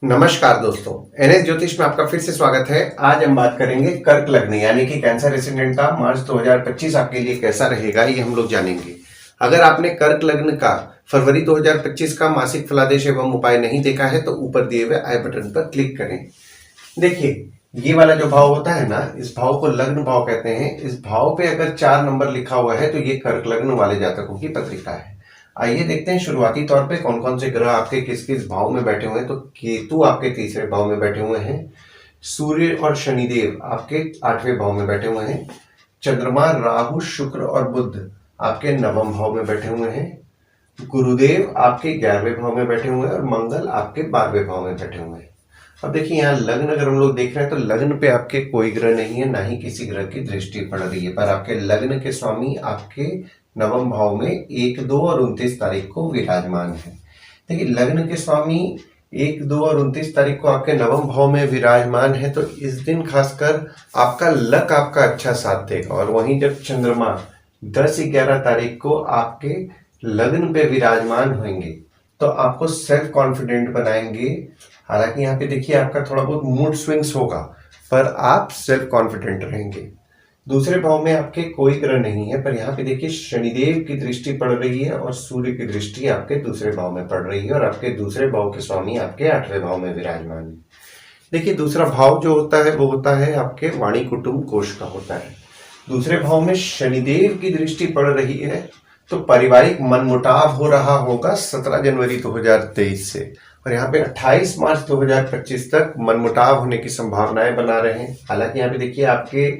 नमस्कार दोस्तों, एनएस ज्योतिष में आपका फिर से स्वागत है। आज हम बात करेंगे कर्क लग्न यानी कि कैंसर एसेंडेंट का मार्च 2025 आपके लिए कैसा रहेगा, ये हम लोग जानेंगे। अगर आपने कर्क लग्न का फरवरी 2025 का मासिक फलादेश एवं उपाय नहीं देखा है तो ऊपर दिए हुए आई बटन पर क्लिक करें। देखिए, ये वाला जो भाव होता है ना, इस भाव को लग्न भाव कहते हैं। इस भाव पे अगर 4 नंबर लिखा हुआ है तो ये कर्क लग्न वाले जातकों की पत्रिका है। आइए देखते हैं शुरुआती तौर पे कौन कौन से ग्रह आपके किस किस भाव में बैठे हुए हैं। तो केतु आपके तीसरे भाव में बैठे हुए हैं। सूर्य और शनिदेव आपके 8वें भाव में बैठे हुए हैं। चंद्रमा, राहु, शुक्र और बुध आपके 9वें भाव में बैठे हुए हैं। गुरुदेव आपके 11वें भाव में बैठे हुए हैं और मंगल आपके 12वें भाव में बैठे हुए हैं। अब देखिए, यहाँ लग्न अगर हम लोग देख रहे हैं तो लग्न पे आपके कोई ग्रह नहीं है, ना ही किसी ग्रह की दृष्टि पड़ रही है, पर आपके लग्न के स्वामी आपके 9वें भाव में 1, 2 और 29 तारीख को विराजमान है। देखिए, लग्न के स्वामी 1, 2 और 29 तारीख को आपके 9वें भाव में विराजमान है, तो इस दिन खासकर आपका लक आपका अच्छा साथ देगा। और वहीं जब चंद्रमा 10, 11 तारीख को आपके लग्न पे विराजमान होंगे तो आपको सेल्फ कॉन्फिडेंट बनाएंगे। हालांकि यहाँ पे देखिए, आपका थोड़ा बहुत मूड स्विंग्स होगा, पर आप सेल्फ कॉन्फिडेंट रहेंगे। दूसरे भाव में आपके कोई ग्रह नहीं है, पर यहाँ पे देखिए शनिदेव की दृष्टि पड़ रही है और सूर्य की दृष्टि आपके दूसरे भाव में पड़ रही है और आपके दूसरे भाव के स्वामी आपके 8वें भाव में विराजमान है। देखिए, दूसरा भाव जो होता है वो होता है आपके वाणी कुटुंब कोष का होता है। दूसरे भाव में शनिदेव की दृष्टि पड़ रही है, तो पारिवारिक मनमुटाव हो रहा होगा 17 जनवरी 2023 से, और यहाँ पे 28 मार्च 2025 तक मनमुटाव होने की संभावनाएं बना रहे हैं। हालांकि यहाँ पे देखिए, आपके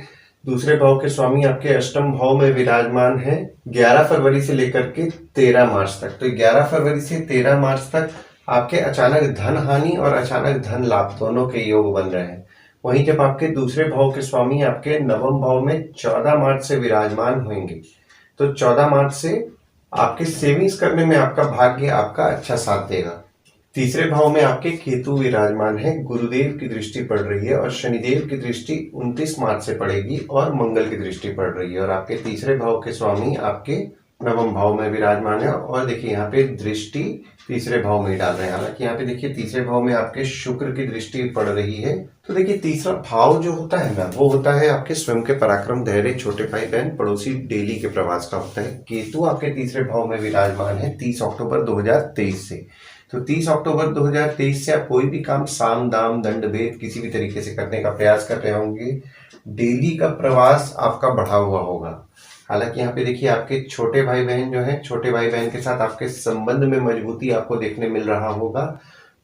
दूसरे भाव के स्वामी आपके अष्टम भाव में विराजमान है 11 फरवरी से लेकर के 13 मार्च तक। तो 11 फरवरी से 13 मार्च तक आपके अचानक धन हानि और अचानक धन लाभ दोनों के योग बन रहे हैं। वहीं जब आपके दूसरे भाव के स्वामी आपके 9वें भाव में 14 मार्च से विराजमान होंगे, तो 14 मार्च से आपके सेविंग्स करने में आपका भाग्य आपका अच्छा साथ देगा। तीसरे भाव में आपके केतु विराजमान है, गुरुदेव की दृष्टि पड़ रही है और शनिदेव की दृष्टि 29 मार्च से पड़ेगी और मंगल की दृष्टि पड़ रही है, और आपके तीसरे भाव के स्वामी आपके 9वें भाव में विराजमान है। और देखिए, यहाँ पे दृष्टि तीसरे भाव में डाल रहे हैं। हालांकि यहाँ पे देखिए, तीसरे भाव में आपके शुक्र की दृष्टि पड़ रही है। तो देखिए, तीसरा भाव जो होता है ना, वो होता है आपके स्वयं के पराक्रम, धैर्य, छोटे भाई बहन, पड़ोसी, डेली के प्रवास का होता है। केतु आपके तीसरे भाव में विराजमान है 30 अक्टूबर 2023 से। तो 30 अक्टूबर 2023 से आप कोई भी काम साम दाम दंड भेद किसी भी तरीके से करने का प्रयास कर रहे होंगे। डेली का प्रवास आपका बढ़ा हुआ होगा। हालांकि यहाँ पे देखिए, आपके छोटे भाई बहन जो हैं, छोटे भाई बहन के साथ आपके संबंध में मजबूती आपको देखने मिल रहा होगा।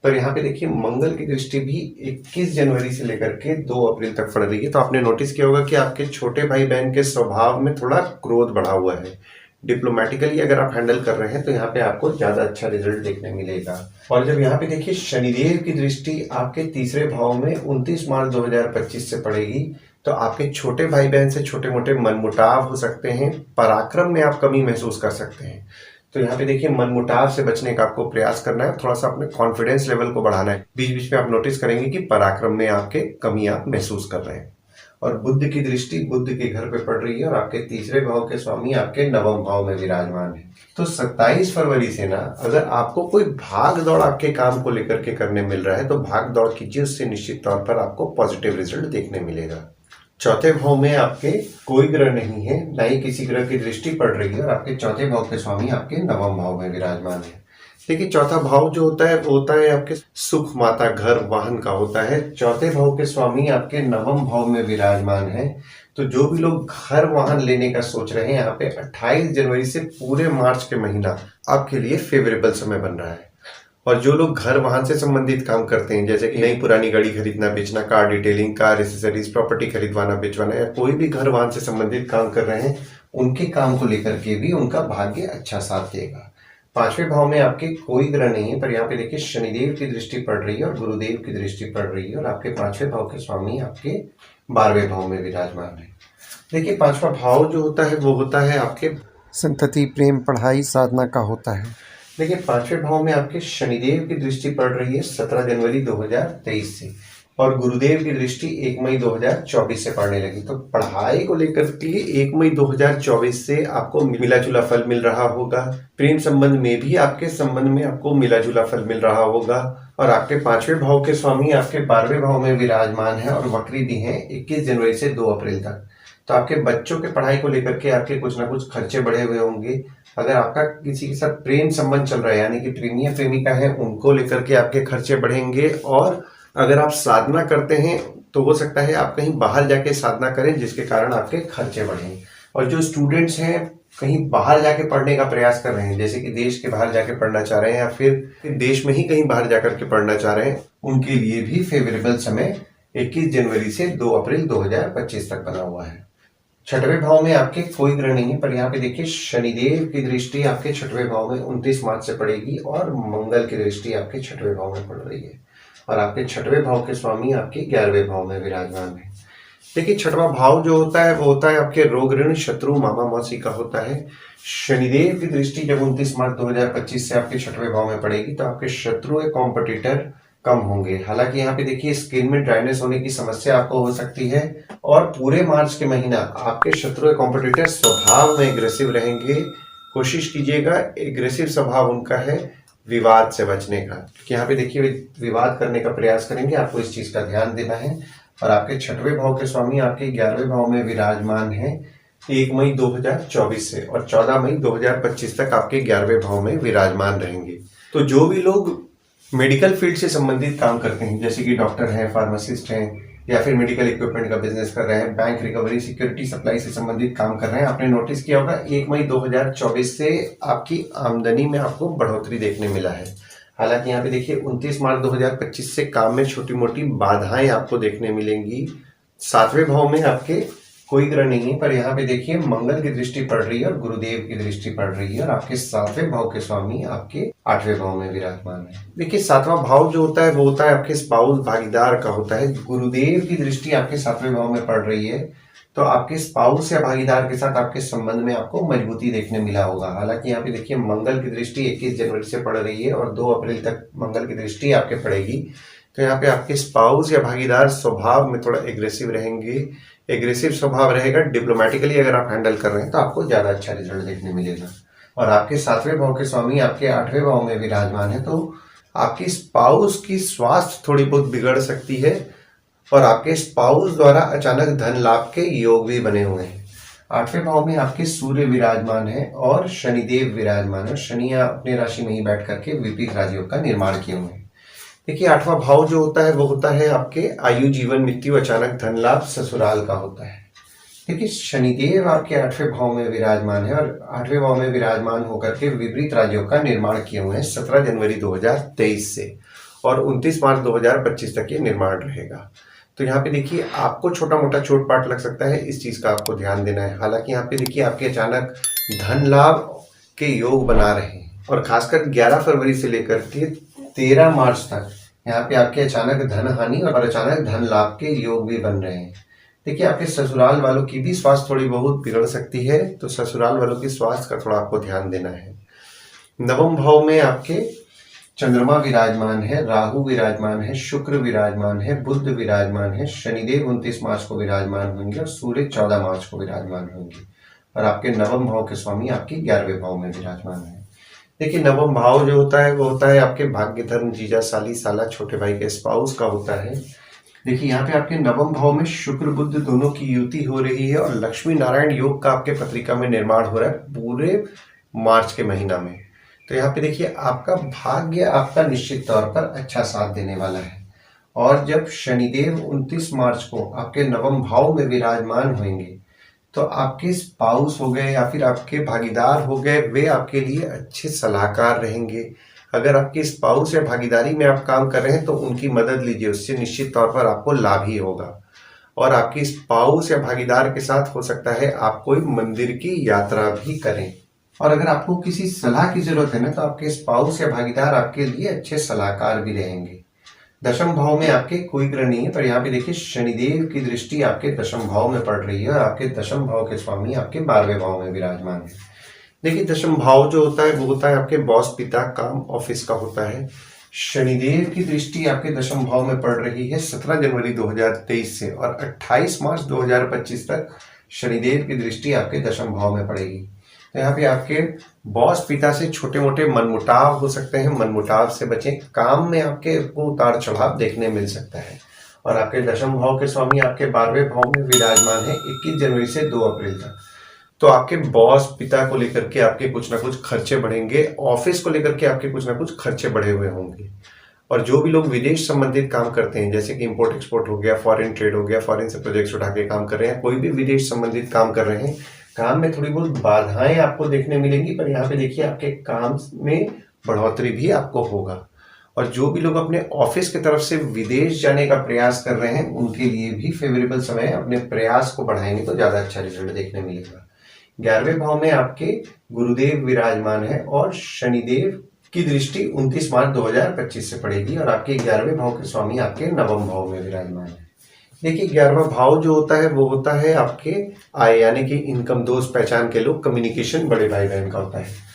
पर यहाँ पे देखिए, मंगल की दृष्टि भी 21 जनवरी से लेकर के 2 अप्रैल तक पड़ रही है। तो आपने नोटिस किया होगा कि आपके छोटे भाई बहन के स्वभाव में थोड़ा क्रोध बढ़ा हुआ है। डिप्लोमेटिकली अगर आप हैंडल कर रहे हैं तो यहाँ पे आपको ज्यादा अच्छा रिजल्ट देखने मिलेगा। और जब यहाँ पे देखिए, शनिदेव की दृष्टि आपके तीसरे भाव में 29 मार्च 2025 से पड़ेगी, तो आपके छोटे भाई बहन से छोटे मोटे मनमुटाव हो सकते हैं, पराक्रम में आप कमी महसूस कर सकते हैं। तो यहाँ पे देखिए, मनमुटाव से बचने का आपको प्रयास करना है, थोड़ा सा अपने कॉन्फिडेंस लेवल को बढ़ाना है। बीच बीच में आप नोटिस करेंगे कि पराक्रम में आपके कमी आप महसूस कर रहे हैं। और बुध की दृष्टि बुध के घर पे पड़ रही है और आपके तीसरे भाव के स्वामी आपके 9वें भाव में विराजमान है। तो 27 फरवरी से ना, अगर आपको कोई भाग दौड़ आपके काम को लेकर के करने मिल रहा है तो भाग दौड़ कीजिए, उससे निश्चित तौर पर आपको पॉजिटिव रिजल्ट देखने मिलेगा। चौथे भाव में आपके कोई ग्रह नहीं है, ना ही किसी ग्रह की दृष्टि पड़ रही है और आपके चौथे भाव के स्वामी आपके 9वें भाव में विराजमान है। देखिए, चौथा भाव जो होता है वो होता है आपके सुख, माता, घर, वाहन का होता है। चौथे भाव के स्वामी आपके 9वें भाव में विराजमान है। तो जो भी लोग घर वाहन लेने का सोच रहे हैं, यहाँ पे 28 जनवरी से पूरे मार्च के महीना आपके लिए फेवरेबल समय बन रहा है। और जो लोग घर वाहन से संबंधित काम करते हैं, जैसे कि नई पुरानी गाड़ी खरीदना बेचना, car detailing, car accessories, property खरीदवाना बेचवाना, या कोई भी घर वाहन से संबंधित काम कर रहे हैं, उनके काम को लेकर के भी उनका भाग्य अच्छा साथ देगा। 5वें भाव में आपके कोई ग्रह नहीं है, पर यहाँ पे देखिए शनिदेव की दृष्टि पड़ रही है और गुरुदेव की दृष्टि पड़ रही है और आपके 5वें भाव के स्वामी आपके 12वें भाव में विराजमान है। देखिए, 5वां भाव जो होता है वो होता है आपके संतति, प्रेम, पढ़ाई, साधना का होता है। देखिए, 5वें भाव में आपके शनिदेव की दृष्टि पड़ रही है 17 जनवरी 2023 से, और गुरुदेव की दृष्टि 1 मई 2024 से पड़ने लगी। तो पढ़ाई को लेकर के 1 मई 2024 से आपको मिला जुला फल मिल रहा होगा। प्रेम संबंध में भी आपके संबंध में आपको मिला जुला फल मिल रहा होगा। और आपके 5वें भाव के स्वामी आपके 12वें भाव में विराजमान है और वक्री भी हैं 21 जनवरी से 2 अप्रैल तक। तो आपके बच्चों के पढ़ाई को लेकर के आपके कुछ ना कुछ खर्चे बढ़े हुए होंगे। अगर आपका किसी के साथ प्रेम संबंध चल रहा है, यानी कि प्रेमी या प्रेमिका है, उनको लेकर के आपके खर्चे बढ़ेंगे। और अगर आप साधना करते हैं तो हो सकता है आप कहीं बाहर जाके साधना करें, जिसके कारण आपके खर्चे बढ़ें। और जो स्टूडेंट्स हैं कहीं बाहर जाके पढ़ने का प्रयास कर रहे हैं, जैसे कि देश के बाहर जाके पढ़ना चाह रहे हैं या फिर देश में ही कहीं बाहर जाकर के पढ़ना चाह रहे हैं, उनके लिए भी फेवरेबल समय 21 जनवरी से 2 अप्रैल 2025 तक बना हुआ है। 6वें भाव में आपके कोई ग्रह नहीं है, पर यहाँ पे देखिए शनिदेव की दृष्टि आपके 6वें भाव में 29 मार्च से पड़ेगी और मंगल की दृष्टि आपके 6वें भाव में पड़ रही है। और आपके 6वें भाव के स्वामी आपके 11वें भाव में विराजमान है। देखिए 6वां भाव जो होता है वो होता है आपके रोग ऋण शत्रु मामा मौसी का होता है। शनिदेव की दृष्टि जब 29 मार्च 2025 से आपके 6वें भाव में पड़ेगी तो आपके शत्रु या कॉम्पिटिटर कम होंगे। हालांकि यहाँ पे देखिए स्किन में ड्राइनेस होने की समस्या आपको हो सकती है। और पूरे मार्च के महीना आपके शत्रु या कॉम्पिटिटर स्वभाव में एग्रेसिव रहेंगे। कोशिश कीजिएगा, एग्रेसिव स्वभाव उनका है, विवाद से बचने का, क्योंकि यहाँ पे देखिए विवाद करने का प्रयास करेंगे, आपको इस चीज का ध्यान देना है। और आपके 6वें भाव के स्वामी आपके 11वें भाव में विराजमान है 1 मई 2024 से और 14 मई 2025 तक आपके 11वें भाव में विराजमान रहेंगे। तो जो भी लोग मेडिकल फील्ड से संबंधित काम करते हैं, जैसे कि डॉक्टर हैं, फार्मासिस्ट हैं, या फिर मेडिकल इक्विपमेंट का बिजनेस कर रहे हैं, बैंक रिकवरी सिक्योरिटी सप्लाई से संबंधित काम कर रहे हैं, आपने नोटिस किया होगा 1 मई 2024 से आपकी आमदनी में आपको बढ़ोतरी देखने मिला है। हालांकि यहाँ पे देखिए 29 मार्च 2025 से काम में छोटी मोटी बाधाएं आपको देखने मिलेंगी। 7वें भाव में आपके कोई ग्रह नहीं है, पर यहाँ पे देखिए मंगल की दृष्टि पड़ रही है और गुरुदेव की दृष्टि पड़ रही है और आपके 7वें भाव के स्वामी आपके 8वें भाव में विराजमान है। देखिए 7वां भाव जो होता है वो होता है आपके स्पाउस भागीदार का होता है। गुरुदेव की दृष्टि आपके 7वें भाव में पड़ रही है तो आपके स्पाउस या भागीदार के साथ आपके संबंध में आपको मजबूती देखने मिला होगा। हालांकि यहाँ पे देखिए मंगल की दृष्टि 21 जनवरी से पड़ रही है और 2 अप्रैल तक मंगल की दृष्टि आपके पड़ेगी। तो यहाँ पे आपके स्पाउस या भागीदार स्वभाव में थोड़ा एग्रेसिव रहेंगे। एग्रेसिव स्वभाव रहेगा, डिप्लोमेटिकली अगर आप हैंडल कर रहे हैं तो आपको ज्यादा अच्छा रिजल्ट देखने मिलेगा। और आपके 7वें भाव के स्वामी आपके 8वें भाव में विराजमान है तो आपकी स्पाउस की स्वास्थ्य थोड़ी बहुत बिगड़ सकती है और आपके स्पाउस द्वारा अचानक धन लाभ के योग भी बने हुए हैं। 8वें भाव में आपके सूर्य विराजमान है और शनिदेव विराजमान है। शनि अपने राशि में ही बैठ करके विपरीत राजयोग का निर्माण किए हुए हैं। देखिए 8वां भाव जो होता है वो होता है आपके आयु जीवन मृत्यु अचानक धन लाभ ससुराल का होता है। देखिए शनिदेव आपके 8वें भाव में विराजमान है और 8वें भाव में विराजमान होकर के विपरीत राजयोग का निर्माण किए हुए हैं 17 जनवरी 2023 से और 29 मार्च 2025 तक ये निर्माण रहेगा। तो यहाँ पे देखिए आपको छोटा मोटा चोट पाट लग सकता है, इस चीज का आपको ध्यान देना है। हालांकि यहाँ पे देखिए आपके अचानक धन लाभ के योग बना रहे हैं और खासकर 11 फरवरी से लेकर के 13 मार्च तक यहाँ पे आपके अचानक धन हानि और अचानक धन लाभ के योग भी बन रहे हैं। देखिए आपके ससुराल वालों की भी स्वास्थ्य थोड़ी बहुत बिगड़ सकती है, तो ससुराल वालों की स्वास्थ्य का थोड़ा आपको ध्यान देना है। 9वें भाव में आपके चंद्रमा विराजमान है, राहु विराजमान है, शुक्र विराजमान है, बुध विराजमान है, शनिदेव 29 मार्च को विराजमान होंगे और सूर्य 14 मार्च को विराजमान होंगे और आपके 9वें भाव के स्वामी आपके 11वें भाव में विराजमान है। देखिए 9वां भाव जो होता है वो होता है आपके भाग्य धर्म जीजा साली साला छोटे भाई के स्पाउस का होता है। देखिए यहाँ पे आपके 9वें भाव में शुक्र बुध दोनों की युति हो रही है और लक्ष्मी नारायण योग का आपके पत्रिका में निर्माण हो रहा है पूरे मार्च के महीना में। तो यहाँ पे देखिए आपका भाग्य आपका निश्चित तौर पर अच्छा साथ देने वाला है। और जब शनिदेव 29 मार्च को आपके 9वें भाव में विराजमान होंगे तो आपके स्पाउस हो गए या फिर आपके भागीदार हो गए, वे आपके लिए अच्छे सलाहकार रहेंगे। अगर आपके स्पाउस या भागीदारी में आप काम कर रहे हैं तो उनकी मदद लीजिए, उससे निश्चित तौर पर आपको लाभ ही होगा। और आपकी स्पाउस या भागीदार के साथ हो सकता है आप कोई मंदिर की यात्रा भी करें। और अगर आपको किसी सलाह की जरूरत है ना तो आपके स्पाउस या भागीदार आपके लिए अच्छे सलाहकार भी रहेंगे। 10वें भाव में आपके कोई ग्रह नहीं है, पर यहाँ पे देखिए शनिदेव की दृष्टि आपके 10वें भाव में पड़ रही है और आपके 10वें भाव के स्वामी आपके 12वें भाव में विराजमान है। देखिए 10वां भाव जो होता है वो होता है आपके बॉस पिता काम ऑफिस का होता है। शनिदेव की दृष्टि आपके दशम भाव में पड़ रही है 17 जनवरी 2023 से, और 28 मार्च 2025 तक शनिदेव की दृष्टि आपके दशम भाव में पड़ेगी। तो यहाँ पे आपके बॉस पिता से छोटे मोटे मनमुटाव हो सकते हैं, मनमुटाव से बचें। काम में आपके को उतार चढ़ाव देखने मिल सकता है। और आपके दशम भाव के स्वामी आपके 12वें भाव में विराजमान है 21 जनवरी से 2 अप्रैल तक। तो आपके बॉस पिता को लेकर के आपके कुछ ना कुछ खर्चे बढ़ेंगे, ऑफिस को लेकर के आपके कुछ ना कुछ खर्चे बढ़े हुए होंगे। और जो भी लोग विदेश संबंधित काम करते हैं, जैसे कि इंपोर्ट एक्सपोर्ट हो गया, फॉरेन ट्रेड हो गया, फॉरेन से प्रोजेक्ट्स उठा के काम कर रहे हैं, कोई भी विदेश संबंधित काम कर रहे हैं, काम में थोड़ी बहुत बाधाएं आपको देखने मिलेंगी, पर यहाँ पे देखिए आपके काम में बढ़ोतरी भी आपको होगा। और जो भी लोग अपने ऑफिस की तरफ से विदेश जाने का प्रयास कर रहे हैं, उनके लिए भी फेवरेबल समय है। अपने प्रयास को बढ़ाएंगे तो ज्यादा अच्छा रिजल्ट देखने मिलेगा। 11वें भाव में आपके गुरुदेव विराजमान है और शनिदेव की दृष्टि 29 मार्च 2025 से पड़ेगी, और आपके 11वें भाव के स्वामी आपके 9वें भाव में विराजमान है। देखिए 11वां भाव जो होता है वो होता है आपके आय, यानी कि इनकम, दोस्त पहचान के लोग, कम्युनिकेशन, बड़े भाई बहन का होता है।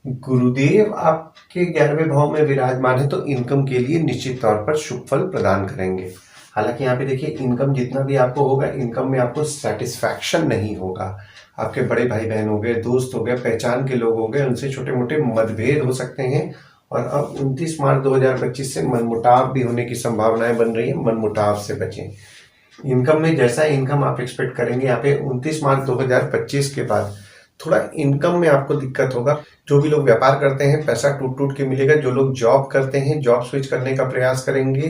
गुरुदेव आपके 11वें भाव में विराजमान है तो इनकम के लिए निश्चित तौर पर शुभ फल प्रदान करेंगे। हालांकि यहाँ पे देखिए इनकम जितना भी आपको होगा, इनकम में आपको सेटिस्फैक्शन नहीं होगा। आपके बड़े भाई बहन हो गए, दोस्त हो गए, पहचान के लोग हो गए, उनसे छोटे मोटे मतभेद हो सकते हैं। और अब 29 मार्च 2025 से मनमुटाव भी होने की संभावनाएं बन रही है, मनमुटाव से बचें। इनकम में जैसा इनकम आप एक्सपेक्ट करेंगे, यहाँ पे 29 मार्च 2025 के बाद थोड़ा इनकम में आपको दिक्कत होगा। जो भी लोग व्यापार करते हैं पैसा टूट टूट के मिलेगा। जो लोग जॉब करते हैं जॉब स्विच करने का प्रयास करेंगे,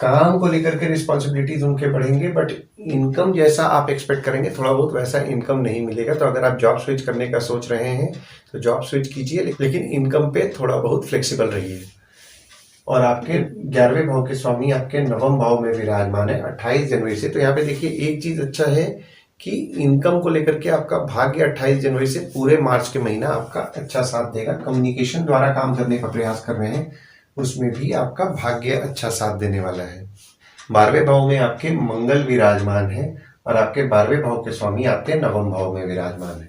काम को लेकर के रिस्पॉन्सिबिलिटीज उनके बढ़ेंगे, बट इनकम जैसा आप एक्सपेक्ट करेंगे थोड़ा बहुत वैसा इनकम नहीं मिलेगा। तो अगर आप जॉब स्विच करने का सोच रहे हैं तो जॉब स्विच कीजिए, लेकिन इनकम पे थोड़ा बहुत फ्लेक्सिबल रहिए। और आपके 11वें भाव के स्वामी आपके 9वें भाव में विराजमान है 28 जनवरी से। तो यहाँ पे देखिए एक चीज अच्छा है कि इनकम को लेकर के आपका भाग्य 28 जनवरी से पूरे मार्च के महीना आपका अच्छा साथ देगा। कम्युनिकेशन द्वारा काम करने का प्रयास कर रहे हैं, उसमें भी आपका भाग्य अच्छा साथ देने वाला है। 12वें भाव में आपके मंगल विराजमान है और आपके 12वें भाव के स्वामी आपके 9वें भाव में विराजमान है।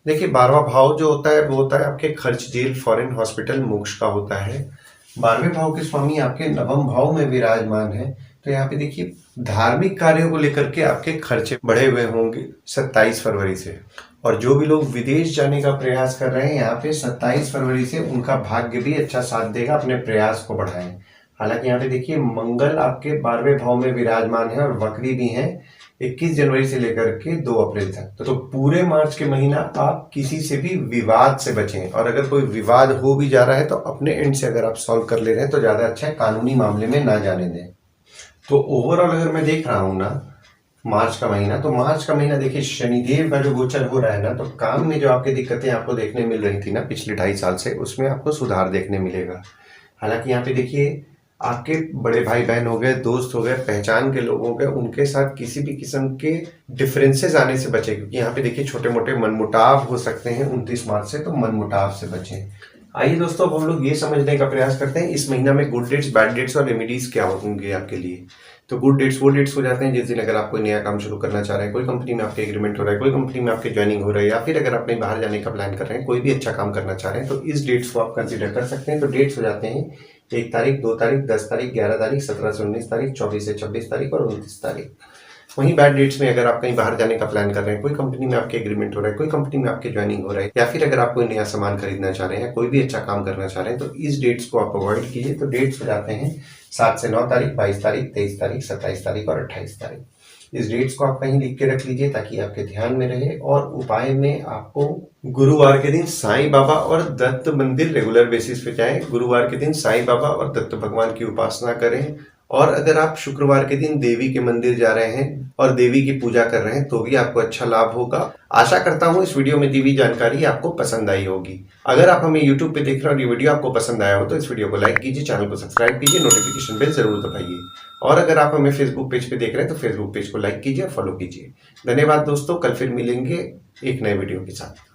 देखिए 12वां भाव जो होता है वो होता है आपके खर्च, जेल, फॉरेन, हॉस्पिटल, मोक्ष का होता है। 12वें भाव के स्वामी आपके 9वें भाव में विराजमान है। तो यहाँ पे देखिए धार्मिक कार्यों को लेकर के आपके खर्चे बढ़े हुए होंगे 27 फरवरी से। और जो भी लोग विदेश जाने का प्रयास कर रहे हैं, यहाँ पे 27 फरवरी से उनका भाग्य भी अच्छा साथ देगा, अपने प्रयास को बढ़ाएं। हालांकि यहाँ पे देखिए मंगल आपके 12वें भाव में विराजमान है और वक्री भी हैं 21 जनवरी से लेकर के 2 अप्रैल तक। तो पूरे मार्च के महीना आप किसी से भी विवाद से बचें, और अगर कोई विवाद हो भी जा रहा है तो अपने एंड से अगर आप सॉल्व कर ले रहे हैं तो ज्यादा अच्छा है, कानूनी मामले में ना जाने दें। तो ओवरऑल अगर मैं देख रहा हूं ना मार्च का महीना, तो मार्च का महीना देखिए शनिदेव का जो गोचर हो रहा है ना, तो काम में जो आपकी दिक्कतें आपको देखने मिल रही थी ना पिछले 2.5 साल से, उसमें आपको सुधार देखने मिलेगा। हालांकि यहाँ पे देखिए आपके बड़े भाई बहन हो गए, दोस्त हो गए, पहचान के लोग हो गए, उनके साथ किसी भी किस्म के डिफरेंसेस आने से बचें, क्योंकि यहाँ पे देखिए छोटे मोटे मनमुटाव हो सकते हैं 29 मार्च से, तो मनमुटाव से बचें। आइए दोस्तों अब हम लोग ये समझने का प्रयास करते हैं इस महीना में गुड डेट्स, बैड डेट्स और रेमेडीज क्या होंगे आपके लिए। तो गुड डेट्स वो डेट्स हो जाते हैं जिस दिन अगर आप कोई नया काम शुरू करना चाह रहे हैं, कोई कंपनी में आपके एग्रीमेंट हो रहा है, कोई कंपनी में आपके ज्वाइनिंग हो रही है, या फिर अगर आप कहीं बाहर जाने का प्लान कर रहे हैं, कोई भी अच्छा काम करना चाह रहे हैं, तो इस डेट्स को आप कंसिडर कर सकते हैं। तो डेट्स हो जाते हैं 1 तारीख, 2 तारीख, 10 तारीख, 11 तारीख, 17 से 19 तारीख, 24 से 26 तारीख और 29 तारीख। वहीं बैड डेट्स में अगर आप कहीं बाहर जाने का प्लान कर रहे हैं, कोई कंपनी में आपके एग्रीमेंट हो रहा है, कोई कंपनी में आपके ज्वाइनिंग हो रहा है, या फिर अगर आप कोई नया सामान खरीदना चाह रहे हैं, कोई भी अच्छा काम करना चाह रहे हैं, तो इस डेट्स को आप अवॉइड कीजिए। तो डेट्स हो जाते हैं 7 से 9 तारीख, 22 तारीख, 23 तारीख, 27 तारीख और 28 तारीख। इस डेट्स को आप कहीं लिख के रख लीजिए ताकि आपके ध्यान में रहे। और उपाय में आपको गुरुवार के दिन साईं बाबा और दत्त मंदिर रेगुलर बेसिस पे जाएं। गुरुवार के दिन साईं बाबा और दत्त भगवान की उपासना करें। और अगर आप शुक्रवार के दिन देवी के मंदिर जा रहे हैं और देवी की पूजा कर रहे हैं तो भी आपको अच्छा लाभ होगा। आशा करता हूं इस वीडियो में दी हुई जानकारी आपको पसंद आई होगी। अगर आप हमें YouTube पे देख रहे हैं और ये वीडियो आपको पसंद आया हो तो इस वीडियो को लाइक कीजिए, चैनल को सब्सक्राइब कीजिए, नोटिफिकेशन बेल जरूर दबाइए। और अगर आप हमें फेसबुक पेज पे देख रहे हैं तो फेसबुक पेज को लाइक कीजिए और फॉलो कीजिए। धन्यवाद दोस्तों, कल फिर मिलेंगे एक नए वीडियो के साथ।